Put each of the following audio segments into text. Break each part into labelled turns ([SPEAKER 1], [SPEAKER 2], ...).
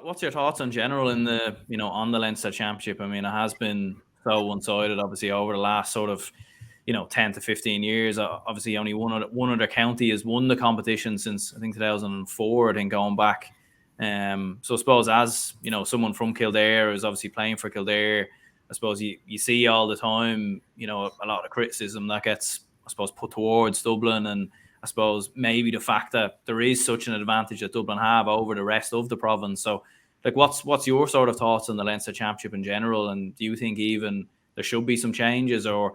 [SPEAKER 1] What's your thoughts in general in the on the Leinster Championship? I mean, it has been so one-sided, obviously, over the last sort of 10 to 15 years. Obviously, only one other county has won the competition since I think 2004. I think going back. So I suppose as someone from Kildare is obviously playing for Kildare. I suppose you see all the time, a lot of criticism that gets, I suppose, put towards Dublin, and I suppose maybe the fact that there is such an advantage that Dublin have over the rest of the province. So, like, what's your sort of thoughts on the Leinster Championship in general? And do you think even there should be some changes, or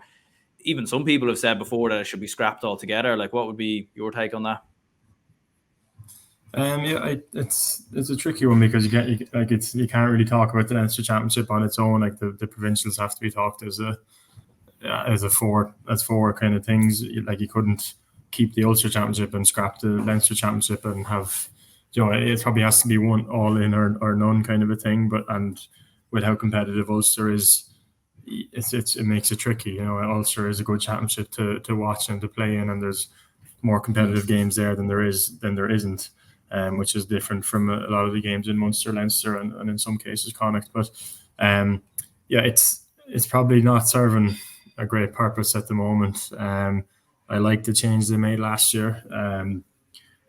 [SPEAKER 1] even some people have said before that it should be scrapped altogether? Like, what would be your take on that?
[SPEAKER 2] It's a tricky one because you can't really talk about the Leinster Championship on its own. Like the provincials have to be talked as four kind of things. Like you couldn't keep the Ulster Championship and scrap the Leinster Championship and have, it probably has to be one all in or none kind of a thing. And with how competitive Ulster is, it makes it tricky. Ulster is a good championship to watch and to play in, and there's more competitive games there than there isn't. Which is different from a lot of the games in Munster, Leinster, and in some cases Connacht. But it's probably not serving a great purpose at the moment. I like the change they made last year,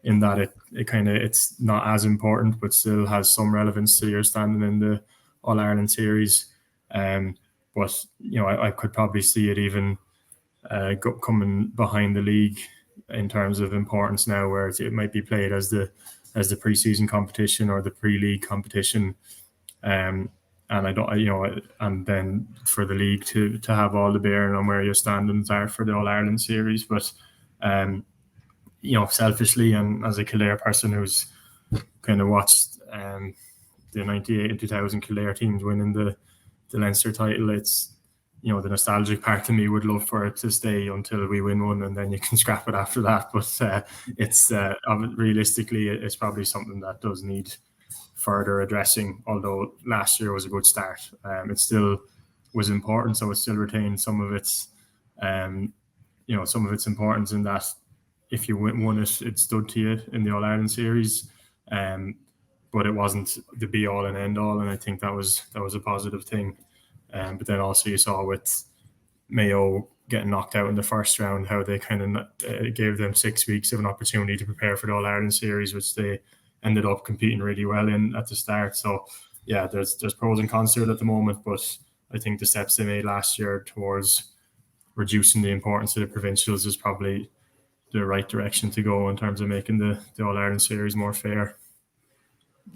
[SPEAKER 2] in that it's not as important, but still has some relevance to your standing in the All Ireland series. But I could probably see it even coming behind the league in terms of importance now, where it might be played as the pre-season competition or the pre-league competition, and and then for the league to have all the bearing on where your standings are for the All Ireland series. But selfishly, and as a Kildare person who's kind of watched the 98 and 2000 Kildare teams winning the Leinster title, it's the nostalgic part of me would love for it to stay until we win one, and then you can scrap it after that. But it's realistically, it's probably something that does need further addressing. Although last year was a good start, it still was important, so it still retained some of its, some of its importance in that if you won it, it stood to you in the All Ireland series. But it wasn't the be all and end all, and I think that was a positive thing. But then also you saw with Mayo getting knocked out in the first round, how they kind of gave them 6 weeks of an opportunity to prepare for the All Ireland series, which they ended up competing really well in at the start. So yeah, there's pros and cons to it at the moment, but I think the steps they made last year towards reducing the importance of the provincials is probably the right direction to go in terms of making the All Ireland series more fair.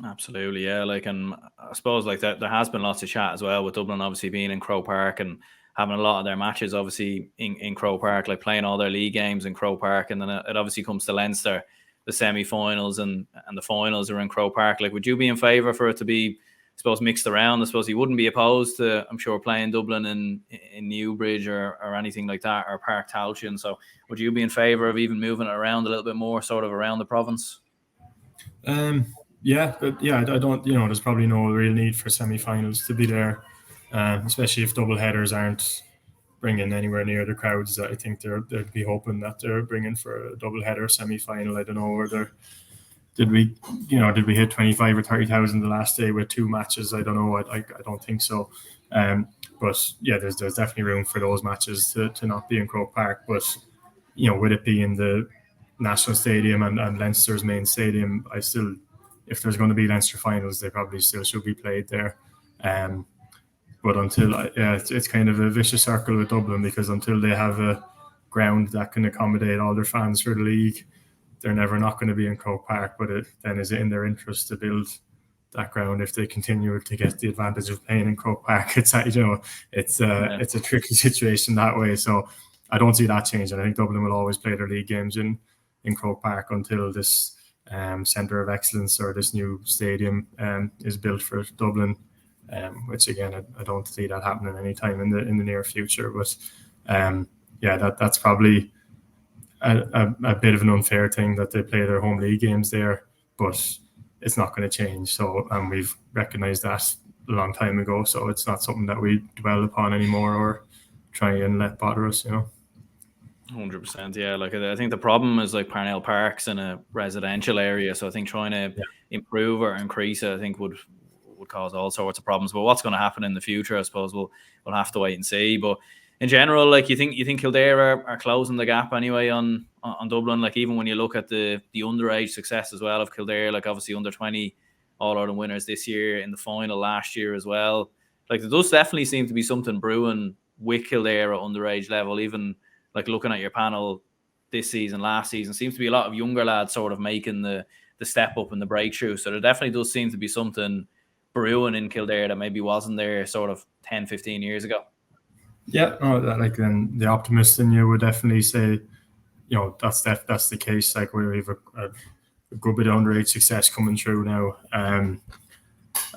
[SPEAKER 1] Absolutely, yeah. Like, and I suppose like that there has been lots of chat as well with Dublin obviously being in Croke Park and having a lot of their matches obviously in Croke Park, like playing all their league games in Croke Park, and then it obviously comes to Leinster, the semi-finals and the finals are in Croke Park. Like, would you be in favour for it to be, I suppose, mixed around? I suppose you wouldn't be opposed to, I'm sure, playing Dublin in Newbridge or anything like that, or Park Tailteann. So would you be in favour of even moving it around a little bit more, sort of around the province?
[SPEAKER 2] Yeah, I don't. There's probably no real need for semi-finals to be there, especially if double headers aren't bringing anywhere near the crowds that I think they'd be hoping that they're bringing for a double header semi-final. I don't know whether did we hit 25 or 30,000 the last day with two matches? I don't know. I don't think so. But yeah, there's definitely room for those matches to not be in Croke Park. But with it being the National Stadium and Leinster's main stadium, if there's going to be Leinster finals, they probably still should be played there. But it's kind of a vicious circle with Dublin, because until they have a ground that can accommodate all their fans for the league, they're never not going to be in Croke Park. But is it in their interest to build that ground if they continue to get the advantage of playing in Croke Park? It's a tricky situation that way. So I don't see that changing. I think Dublin will always play their league games in Croke Park until this centre of excellence or this new stadium is built for Dublin, which again I don't see that happening anytime in the near future. But that's probably a bit of an unfair thing that they play their home league games there, but it's not going to change. So we've recognised that a long time ago. So it's not something that we dwell upon anymore or try and let bother us.
[SPEAKER 1] 100%. Yeah, like I think the problem is like Parnell Park's in a residential area, so I think trying to improve or increase it, I think would cause all sorts of problems. But what's going to happen in the future, I suppose we'll have to wait and see. But in general, like you think Kildare are closing the gap anyway on Dublin. Like even when you look at the underage success as well of Kildare, like obviously under-20 All Ireland winners this year, in the final last year as well. Like there does definitely seem to be something brewing with Kildare at underage level. Even like looking at your panel this season, last season, seems to be a lot of younger lads sort of making the step up and the breakthrough. So there definitely does seem to be something brewing in Kildare that maybe wasn't there sort of 10, 15 years ago.
[SPEAKER 2] Yeah, no, like then the optimist in you would definitely say, that's the case. Like we have a good bit of underage success coming through now, and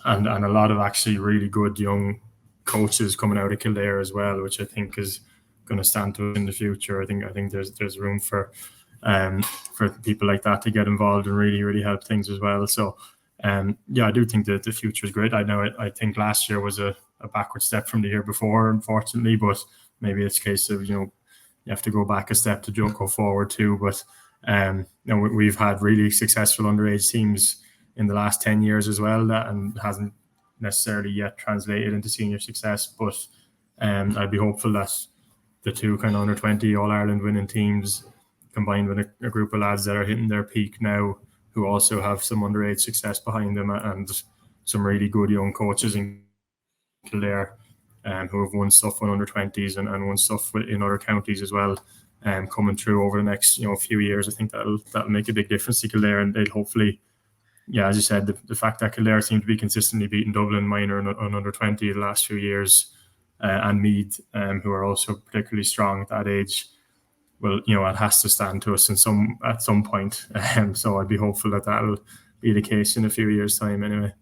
[SPEAKER 2] a lot of actually really good young coaches coming out of Kildare as well, which I think is going to stand to us in the future. I think there's room for people like that to get involved and really help things as well. So I do think that the future is great. I think last year was a backward step from the year before, unfortunately, but maybe it's a case of you have to go back a step to go forward too. But we've had really successful underage teams in the last 10 years as well, and hasn't necessarily yet translated into senior success. But I'd be hopeful that the two kind of under-20 All-Ireland winning teams combined with a group of lads that are hitting their peak now, who also have some underage success behind them and some really good young coaches in Kildare who have won stuff in under-20s and won stuff in other counties as well, coming through over the next few years. I think that'll make a big difference to Kildare, and they'll hopefully, as you said, the fact that Kildare seem to be consistently beating Dublin minor and under-20 the last few years, and Meath, who are also particularly strong at that age, well, it has to stand to us at some point. So I'd be hopeful that that'll be the case in a few years' time anyway.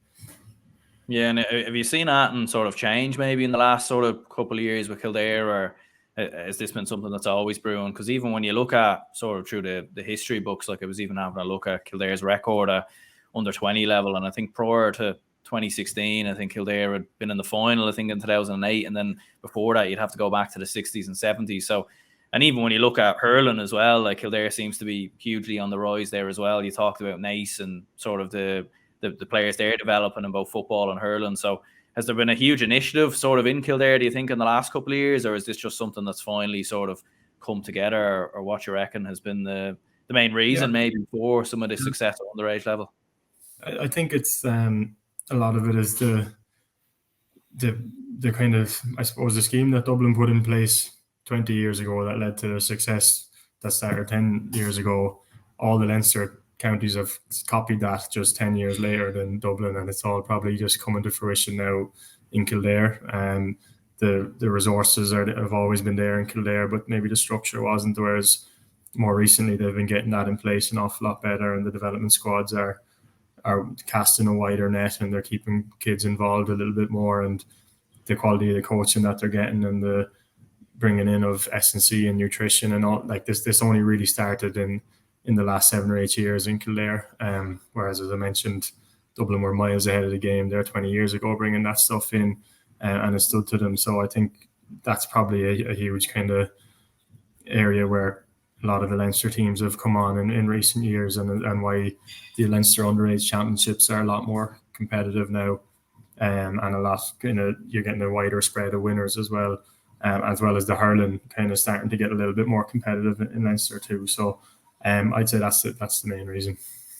[SPEAKER 1] Yeah, and have you seen that and sort of change maybe in the last sort of couple of years with Kildare, or has this been something that's always brewing? Because even when you look at sort of through the history books, like I was even having a look at Kildare's record at under-20 level, and I think prior to 2016, I think Kildare had been in the final, I think in 2008, and then before that you'd have to go back to the 60s and 70s. So, and even when you look at hurling as well, like Kildare seems to be hugely on the rise there as well. You talked about Nace and sort of the players they're developing in both football and hurling. So has there been a huge initiative sort of in Kildare, do you think, in the last couple of years, or is this just something that's finally sort of come together, or what you reckon has been the main reason maybe for some of the success at underage level?
[SPEAKER 2] I think it's a lot of it is the kind of, I suppose, the scheme that Dublin put in place 20 years ago that led to the success that started 10 years ago. All the Leinster counties have copied that just 10 years later than Dublin, and it's all probably just coming to fruition now in Kildare. The resources have always been there in Kildare, but maybe the structure wasn't, whereas more recently they've been getting that in place an awful lot better, and the development squads are casting a wider net, and they're keeping kids involved a little bit more, and the quality of the coaching that they're getting and the bringing in of S&C and nutrition and all, like this only really started in the last 7 or 8 years in Kildare, whereas, as I mentioned, Dublin were miles ahead of the game there 20 years ago bringing that stuff in, and it stood to them. So I think that's probably a huge kind of area where a lot of the Leinster teams have come on in recent years, and why the Leinster underage championships are a lot more competitive now, and a lot you're getting a wider spread of winners as well as the hurling kind of starting to get a little bit more competitive in Leinster too. So I'd say that's the main reason.